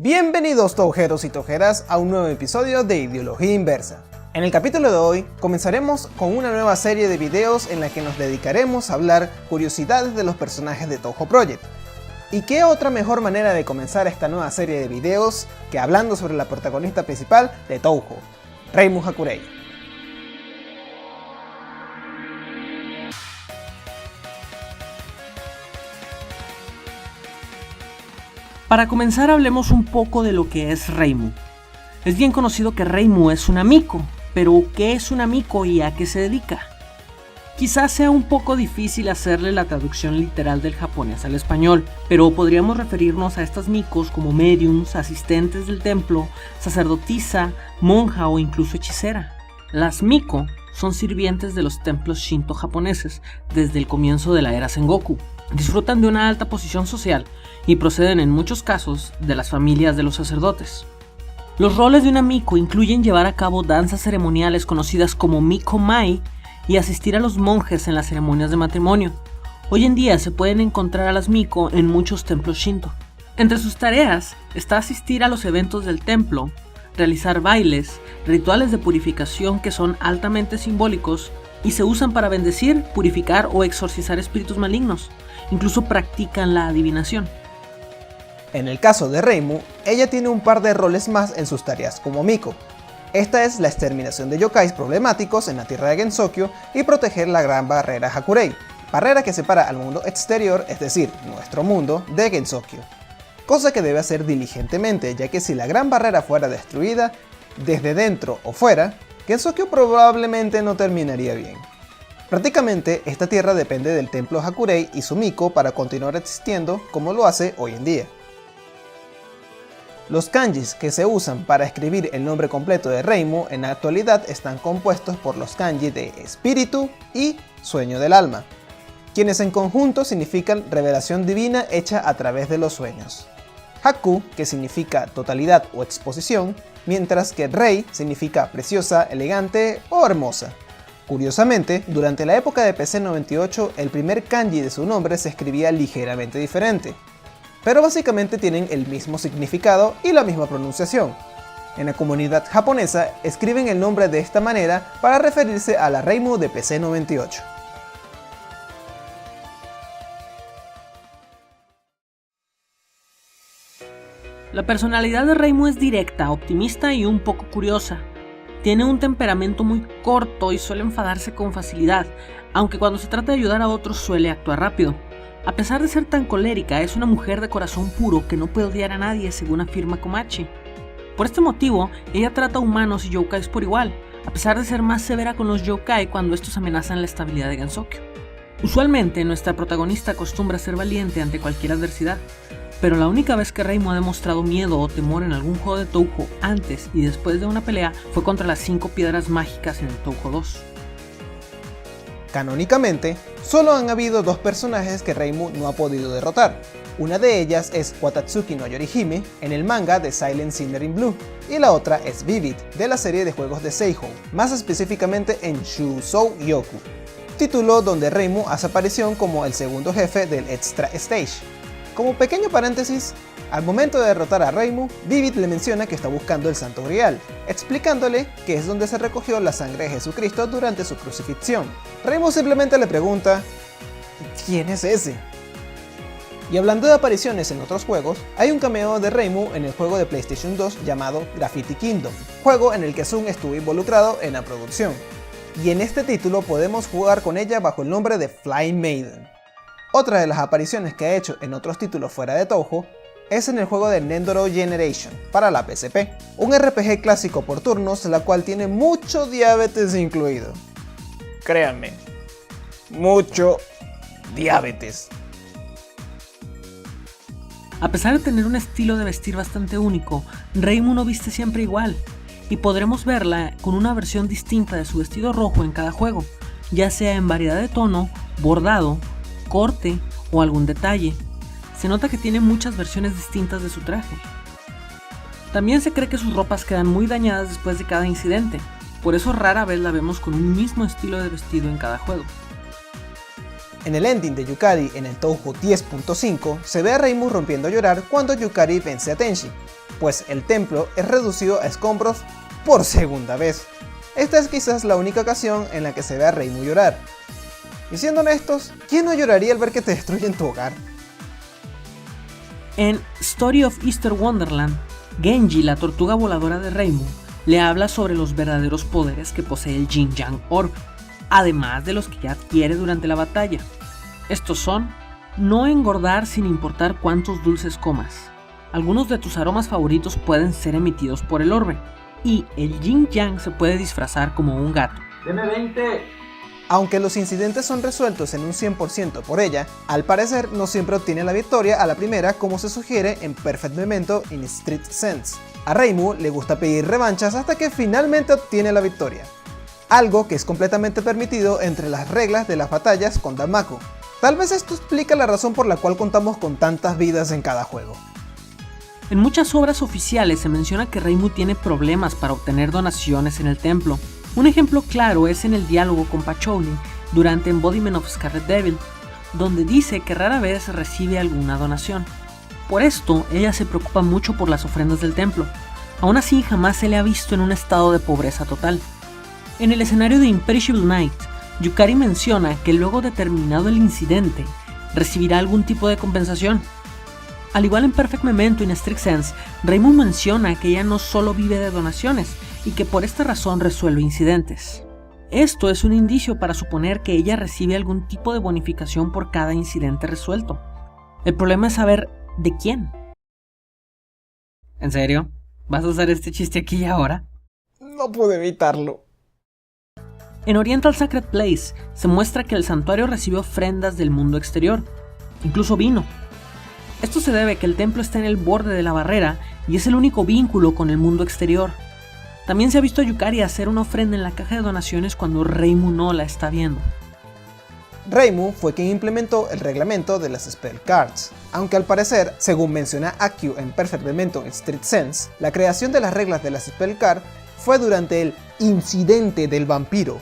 Bienvenidos toujeros y toujeras a un nuevo episodio de Ideología Inversa. En el capítulo de hoy comenzaremos con una nueva serie de videos en la que nos dedicaremos a hablar curiosidades de los personajes de Touhou Project. ¿Y qué otra mejor manera de comenzar esta nueva serie de videos que hablando sobre la protagonista principal de Touhou, Reimu Hakurei? Para comenzar hablemos un poco de lo que es Reimu. Es bien conocido que Reimu es una miko, pero ¿qué es una miko y a qué se dedica? Quizás sea un poco difícil hacerle la traducción literal del japonés al español, pero podríamos referirnos a estas mikos como mediums, asistentes del templo, sacerdotisa, monja o incluso hechicera. Las miko son sirvientes de los templos shinto japoneses desde el comienzo de la era Sengoku. Disfrutan de una alta posición social y proceden en muchos casos de las familias de los sacerdotes. Los roles de una miko incluyen llevar a cabo danzas ceremoniales conocidas como miko mai y asistir a los monjes en las ceremonias de matrimonio. Hoy en día se pueden encontrar a las miko en muchos templos shinto. Entre sus tareas está asistir a los eventos del templo, realizar bailes, rituales de purificación que son altamente simbólicos y se usan para bendecir, purificar o exorcizar espíritus malignos. Incluso practican la adivinación. En el caso de Reimu, ella tiene un par de roles más en sus tareas como miko. Esta es la exterminación de yokais problemáticos en la tierra de Gensokyo y proteger la gran barrera Hakurei, barrera que separa al mundo exterior, es decir, nuestro mundo, de Gensokyo. Cosa que debe hacer diligentemente, ya que si la gran barrera fuera destruida, desde dentro o fuera, Gensokyo probablemente no terminaría bien. Prácticamente esta tierra depende del templo Hakurei y su miko para continuar existiendo como lo hace hoy en día. Los kanjis que se usan para escribir el nombre completo de Reimu en la actualidad están compuestos por los kanji de espíritu y sueño del alma, quienes en conjunto significan revelación divina hecha a través de los sueños. Haku, que significa totalidad o exposición, mientras que Rei significa preciosa, elegante o hermosa. Curiosamente, durante la época de PC 98, el primer kanji de su nombre se escribía ligeramente diferente, pero básicamente tienen el mismo significado y la misma pronunciación. En la comunidad japonesa escriben el nombre de esta manera para referirse a la Reimu de PC 98. La personalidad de Reimu es directa, optimista y un poco curiosa. Tiene un temperamento muy corto y suele enfadarse con facilidad, aunque cuando se trata de ayudar a otros suele actuar rápido. A pesar de ser tan colérica, es una mujer de corazón puro que no puede odiar a nadie, según afirma Komachi. Por este motivo, ella trata a humanos y yokais por igual, a pesar de ser más severa con los yokai cuando estos amenazan la estabilidad de Gensokyo. Usualmente, nuestra protagonista acostumbra a ser valiente ante cualquier adversidad, pero la única vez que Reimu ha demostrado miedo o temor en algún juego de Touhou antes y después de una pelea fue contra las 5 piedras mágicas en el Touhou 2. Canónicamente, solo han habido dos personajes que Reimu no ha podido derrotar. Una de ellas es Watatsuki no Yorihime en el manga de Silent Sinner in Blue, y la otra es Vivid de la serie de juegos de Seihou, más específicamente en Shūsou Yoku, título donde Reimu hace aparición como el segundo jefe del Extra Stage. Como pequeño paréntesis, al momento de derrotar a Reimu, Vivid le menciona que está buscando el Santo Grial, explicándole que es donde se recogió la sangre de Jesucristo durante su crucifixión. Reimu simplemente le pregunta, ¿quién es ese? Y hablando de apariciones en otros juegos, hay un cameo de Reimu en el juego de PlayStation 2 llamado Graffiti Kingdom, juego en el que Sun estuvo involucrado en la producción. Y en este título podemos jugar con ella bajo el nombre de Flying Maiden. Otra de las apariciones que ha hecho en otros títulos fuera de Touhou es en el juego de Nendoro Generation para la PSP, un RPG clásico por turnos la cual tiene mucho diabetes incluido. Créanme, mucho diabetes. A pesar de tener un estilo de vestir bastante único, Reimu no viste siempre igual, y podremos verla con una versión distinta de su vestido rojo en cada juego, ya sea en variedad de tono, bordado, corte o algún detalle. Se nota que tiene muchas versiones distintas de su traje. También se cree que sus ropas quedan muy dañadas después de cada incidente, por eso rara vez la vemos con un mismo estilo de vestido en cada juego. En el ending de Yukari en el Touhou 10.5 se ve a Reimu rompiendo a llorar cuando Yukari vence a Tenshi, pues el templo es reducido a escombros por segunda vez. Esta es quizás la única ocasión en la que se ve a Reimu llorar. Y siendo honestos, ¿quién no lloraría al ver que te destruyen tu hogar? En Story of Easter Wonderland, Genji, la tortuga voladora de Reimu, le habla sobre los verdaderos poderes que posee el Yin Yang Orb, además de los que adquiere durante la batalla. Estos son: no engordar sin importar cuántos dulces comas, algunos de tus aromas favoritos pueden ser emitidos por el orbe, y el Yin Yang se puede disfrazar como un gato. ¡Deme 20! Aunque los incidentes son resueltos en un 100% por ella, al parecer no siempre obtiene la victoria a la primera como se sugiere en Perfect Memento in Street Sense. A Reimu le gusta pedir revanchas hasta que finalmente obtiene la victoria, algo que es completamente permitido entre las reglas de las batallas con Danmaku. Tal vez esto explica la razón por la cual contamos con tantas vidas en cada juego. En muchas obras oficiales se menciona que Reimu tiene problemas para obtener donaciones en el templo. Un ejemplo claro es en el diálogo con Pacholi durante Embodiment of Scarlet Devil, donde dice que rara vez recibe alguna donación. Por esto, ella se preocupa mucho por las ofrendas del templo. Aún así, jamás se le ha visto en un estado de pobreza total. En el escenario de Imperishable Night, Yukari menciona que luego de terminado el incidente, recibirá algún tipo de compensación. Al igual en Perfect Memento in Strict Sense, Reimu menciona que ella no solo vive de donaciones, y que por esta razón resuelve incidentes. Esto es un indicio para suponer que ella recibe algún tipo de bonificación por cada incidente resuelto. El problema es saber de quién. ¿En serio? ¿Vas a usar este chiste aquí y ahora? No pude evitarlo. En Oriental Sacred Place se muestra que el santuario recibe ofrendas del mundo exterior, incluso vino. Esto se debe a que el templo está en el borde de la barrera y es el único vínculo con el mundo exterior. También se ha visto a Yukari hacer una ofrenda en la caja de donaciones cuando Reimu no la está viendo. Reimu fue quien implementó el reglamento de las Spell Cards, aunque al parecer, según menciona Akio en Perfect Memento in Street Sense, la creación de las reglas de las Spell Card fue durante el incidente del vampiro.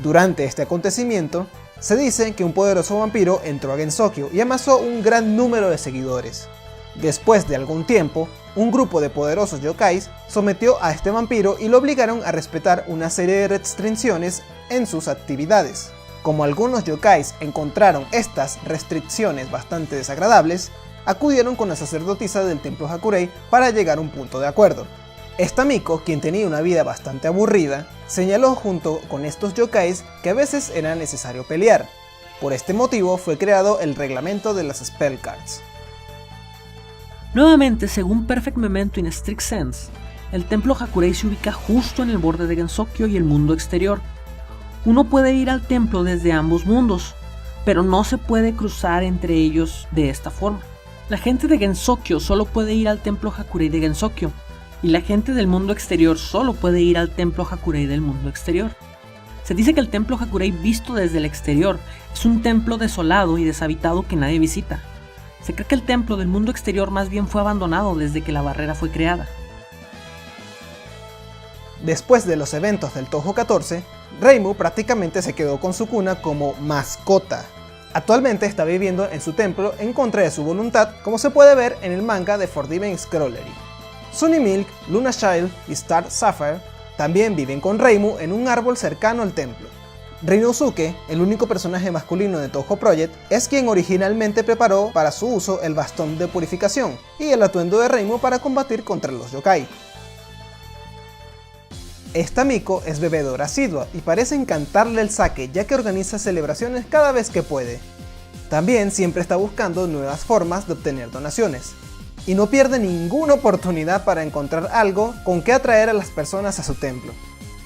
Durante este acontecimiento, se dice que un poderoso vampiro entró a Gensokyo y amasó un gran número de seguidores. Después de algún tiempo, un grupo de poderosos yokais sometió a este vampiro y lo obligaron a respetar una serie de restricciones en sus actividades. Como algunos yokais encontraron estas restricciones bastante desagradables, acudieron con la sacerdotisa del templo Hakurei para llegar a un punto de acuerdo. Esta Miko, quien tenía una vida bastante aburrida, señaló junto con estos yokais que a veces era necesario pelear. Por este motivo fue creado el reglamento de las Spell Cards. Nuevamente, según Perfect Memento in Strict Sense, el templo Hakurei se ubica justo en el borde de Gensokyo y el mundo exterior. Uno puede ir al templo desde ambos mundos, pero no se puede cruzar entre ellos de esta forma. La gente de Gensokyo solo puede ir al templo Hakurei de Gensokyo, y la gente del mundo exterior solo puede ir al templo Hakurei del mundo exterior. Se dice que el templo Hakurei visto desde el exterior es un templo desolado y deshabitado que nadie visita. Se cree que el templo del mundo exterior más bien fue abandonado desde que la barrera fue creada. Después de los eventos del Touhou 14, Reimu prácticamente se quedó con su cuna como mascota. Actualmente está viviendo en su templo en contra de su voluntad, como se puede ver en el manga de Forbidden Scrollery. Sunny Milk, Luna Child y Star Sapphire también viven con Reimu en un árbol cercano al templo. Ryunosuke, el único personaje masculino de Touhou Project, es quien originalmente preparó para su uso el bastón de purificación y el atuendo de Reimu para combatir contra los yokai. Esta Miko es bebedora asidua y parece encantarle el sake, ya que organiza celebraciones cada vez que puede. También siempre está buscando nuevas formas de obtener donaciones, y no pierde ninguna oportunidad para encontrar algo con que atraer a las personas a su templo.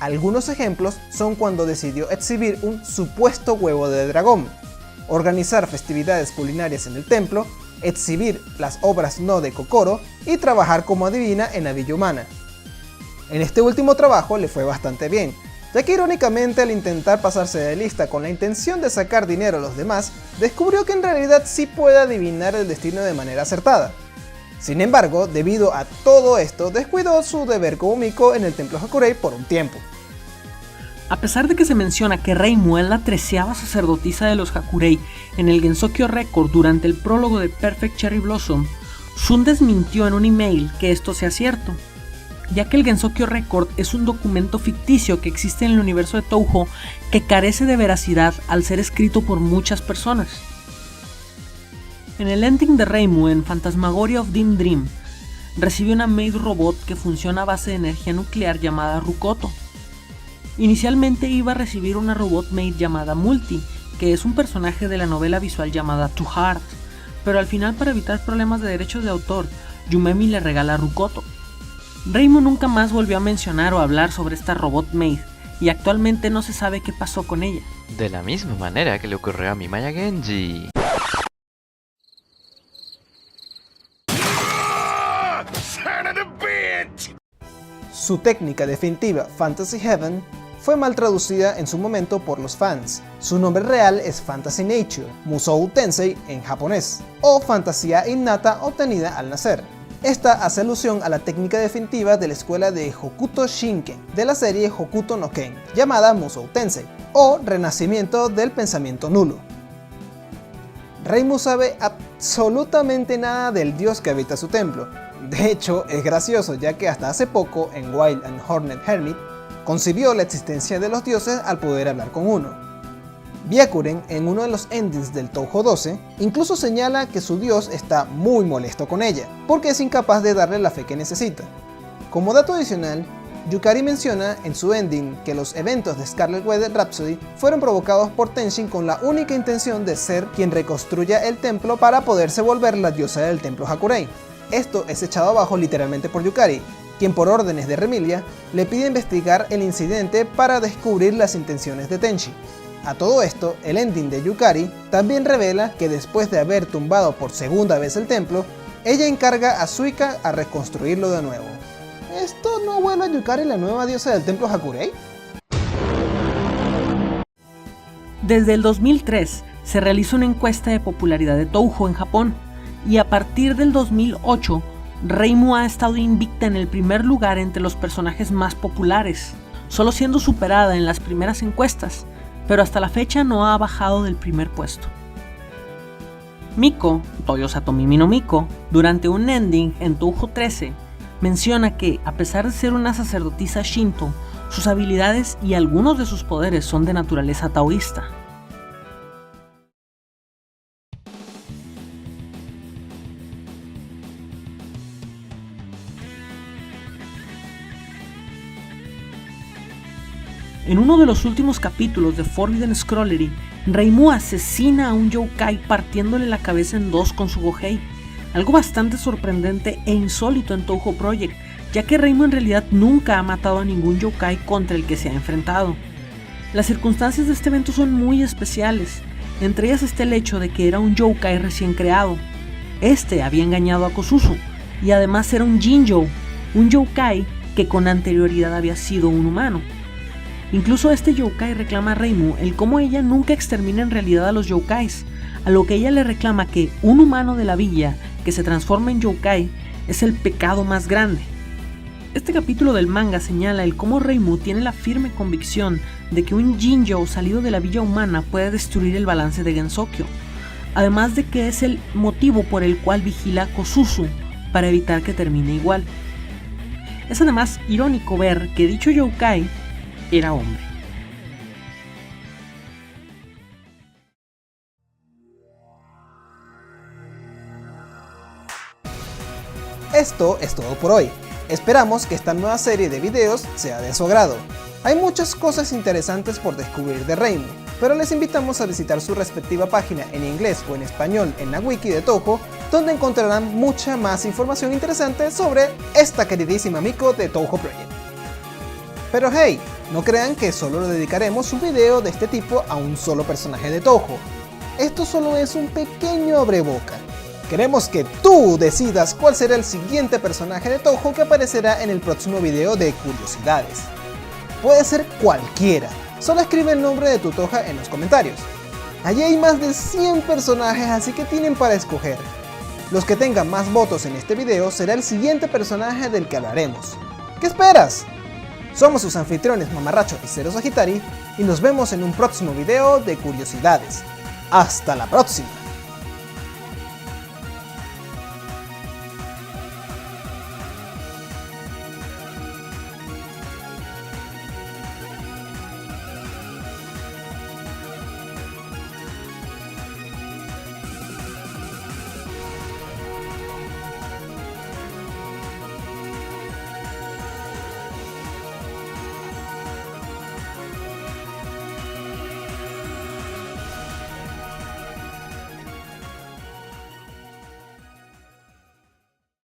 Algunos ejemplos son cuando decidió exhibir un supuesto huevo de dragón, organizar festividades culinarias en el templo, exhibir las obras no de Kokoro y trabajar como adivina en la Villa Humana. En este último trabajo le fue bastante bien, ya que irónicamente al intentar pasarse de lista con la intención de sacar dinero a los demás, descubrió que en realidad sí puede adivinar el destino de manera acertada. Sin embargo, debido a todo esto, descuidó su deber como Miko en el templo Hakurei por un tiempo. A pesar de que se menciona que Reimu es la 13ª sacerdotisa de los Hakurei en el Gensokyo Record durante el prólogo de Perfect Cherry Blossom, Sun desmintió en un email que esto sea cierto, ya que el Gensokyo Record es un documento ficticio que existe en el universo de Touhou que carece de veracidad al ser escrito por muchas personas. En el ending de Reimu en Phantasmagoria of Dim Dream, recibe una maid robot que funciona a base de energía nuclear llamada Rukoto. Inicialmente iba a recibir una robot maid llamada Multi, que es un personaje de la novela visual llamada To Heart, pero al final, para evitar problemas de derechos de autor, Yumemi le regala a Rukoto. Reimu nunca más volvió a mencionar o hablar sobre esta robot maid, y actualmente no se sabe qué pasó con ella. De la misma manera que le ocurrió a mi Maya Genji. Su técnica definitiva, Fantasy Heaven, fue mal traducida en su momento por los fans. Su nombre real es Fantasy Nature, Musou Tensei en japonés, o fantasía innata obtenida al nacer. Esta hace alusión a la técnica definitiva de la escuela de Hokuto Shinken, de la serie Hokuto no Ken, llamada Musou Tensei, o renacimiento del pensamiento nulo. Reimu sabe absolutamente nada del dios que habita su templo. De hecho, es gracioso, ya que hasta hace poco, en Wild and Hornet Hermit, concibió la existencia de los dioses al poder hablar con uno. Byakuren, en uno de los endings del Touhou 12, incluso señala que su dios está muy molesto con ella, porque es incapaz de darle la fe que necesita. Como dato adicional, Yukari menciona en su ending que los eventos de Scarlet Wedded Rhapsody fueron provocados por Tenshin con la única intención de ser quien reconstruya el templo para poderse volver la diosa del templo Hakurei. Esto es echado abajo literalmente por Yukari, quien por órdenes de Remilia le pide investigar el incidente para descubrir las intenciones de Tenchi. A todo esto, el ending de Yukari también revela que después de haber tumbado por segunda vez el templo, ella encarga a Suika a reconstruirlo de nuevo. ¿Esto no vuelve a Yukari la nueva diosa del templo Hakurei? Desde el 2003 se realizó una encuesta de popularidad de Touhou en Japón, y a partir del 2008, Reimu ha estado invicta en el primer lugar entre los personajes más populares, solo siendo superada en las primeras encuestas, pero hasta la fecha no ha bajado del primer puesto. Miko, Toyo Satomi no Miko, durante un ending en Touhou 13, menciona que, a pesar de ser una sacerdotisa Shinto, sus habilidades y algunos de sus poderes son de naturaleza taoísta. En uno de los últimos capítulos de Forbidden Scrollery, Reimu asesina a un yokai partiéndole la cabeza en dos con su Gohei, algo bastante sorprendente e insólito en Touhou Project, ya que Reimu en realidad nunca ha matado a ningún yokai contra el que se ha enfrentado. Las circunstancias de este evento son muy especiales, entre ellas está el hecho de que era un yokai recién creado. Este había engañado a Kosuzu, y además era un Jinjou, un yokai que con anterioridad había sido un humano. Incluso este yokai reclama a Reimu el cómo ella nunca extermina en realidad a los yokais, a lo que ella le reclama que un humano de la villa que se transforma en yokai es el pecado más grande. Este capítulo del manga señala el cómo Reimu tiene la firme convicción de que un Jinjou salido de la villa humana puede destruir el balance de Gensokyo, además de que es el motivo por el cual vigila a Kosuzu para evitar que termine igual. Es además irónico ver que dicho yokai era hombre. Esto es todo por hoy. Esperamos que esta nueva serie de videos sea de su agrado. Hay muchas cosas interesantes por descubrir de Reimu, pero les invitamos a visitar su respectiva página en inglés o en español en la wiki de Touhou, donde encontrarán mucha más información interesante sobre esta queridísima Miko de Touhou Project. Pero hey, no crean que solo le dedicaremos un video de este tipo a un solo personaje de Touhou. Esto solo es un pequeño abreboca. Queremos que tú decidas cuál será el siguiente personaje de Touhou que aparecerá en el próximo video de curiosidades. Puede ser cualquiera, solo escribe el nombre de tu toja en los comentarios. Allí hay más de 100 personajes, así que tienen para escoger. Los que tengan más votos en este video será el siguiente personaje del que hablaremos. ¿Qué esperas? Somos sus anfitriones Mamarracho y Zero Sagitari y nos vemos en un próximo video de curiosidades. ¡Hasta la próxima!